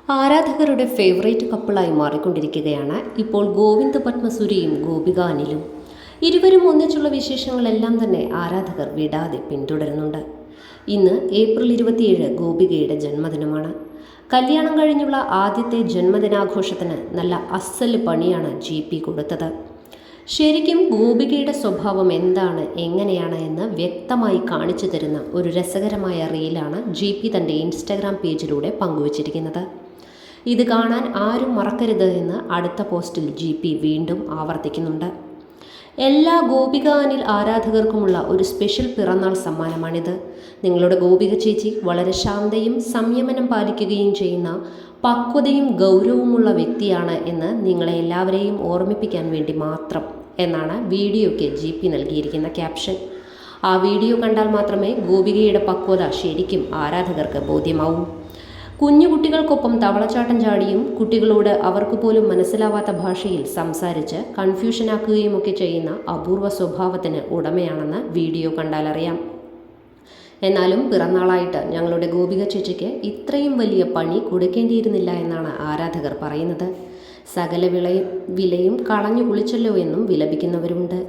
ആരാധകരുടെ ഫേവറേറ്റ് കപ്പിളായി മാറിക്കൊണ്ടിരിക്കുകയാണ് ഇപ്പോൾ ഗോവിന്ദ് പത്മസുരിയും ഗോപിക അനിലും. ഇരുവരും ഒന്നിച്ചുള്ള വിശേഷങ്ങളെല്ലാം തന്നെ ആരാധകർ വിടാതെ പിന്തുടരുന്നുണ്ട്. ഇന്ന് ഏപ്രിൽ 27 ഗോപികയുടെ ജന്മദിനമാണ്. കല്യാണം കഴിഞ്ഞുള്ള ആദ്യത്തെ ജന്മദിനാഘോഷത്തിന് നല്ല അസ്സല് പണിയാണ് GP കൊടുത്തത്. ശരിക്കും ഗോപികയുടെ സ്വഭാവം എന്താണ്, എങ്ങനെയാണ് എന്ന് വ്യക്തമായി കാണിച്ചു തരുന്ന ഒരു രസകരമായ റീലാണ് GP തൻ്റെ ഇൻസ്റ്റഗ്രാം പേജിലൂടെ പങ്കുവച്ചിരിക്കുന്നത്. ഇത് കാണാൻ ആരും മറക്കരുത് എന്ന് അടുത്ത പോസ്റ്റിൽ GP വീണ്ടും ആവർത്തിക്കുന്നുണ്ട്. എല്ലാ ഗോപിക അനിൽ ആരാധകർക്കുമുള്ള ഒരു സ്പെഷ്യൽ പിറന്നാൾ സമ്മാനമാണിത്. നിങ്ങളുടെ ഗോപിക ചേച്ചി വളരെ ശാന്തയും സംയമനം പാലിക്കുകയും ചെയ്യുന്ന പക്വതയും ഗൗരവമുള്ള വ്യക്തിയാണ് എന്ന് നിങ്ങളെ എല്ലാവരെയും ഓർമ്മിപ്പിക്കാൻ വേണ്ടി മാത്രം എന്നാണ് വീഡിയോയ്ക്ക് GP നൽകിയിരിക്കുന്ന ക്യാപ്ഷൻ. ആ വീഡിയോ കണ്ടാൽ മാത്രമേ ഗോപികയുടെ പക്വത ശരിക്കും ആരാധകർക്ക് ബോധ്യമാവൂ. കുഞ്ഞു കുട്ടികൾക്കൊപ്പം തവളച്ചാട്ടം ചാടിയും കുട്ടികളോട് അവർക്ക് പോലും മനസ്സിലാവാത്ത ഭാഷയിൽ സംസാരിച്ച് കൺഫ്യൂഷനാക്കുകയുമൊക്കെ ചെയ്യുന്ന അപൂർവ സ്വഭാവത്തിന് ഉടമയാണെന്ന് വീഡിയോ കണ്ടാലറിയാം. എന്നാലും പിറന്നാളായിട്ട് ഞങ്ങളുടെ ഗോപിക ചേച്ചിക്ക് ഇത്രയും വലിയ പണി കൊടുക്കേണ്ടിയിരുന്നില്ല എന്നാണ് ആരാധകർ പറയുന്നത്. സകല വിലയും കളഞ്ഞു കുളിച്ചല്ലോ എന്നും വിലപിക്കുന്നവരുണ്ട്.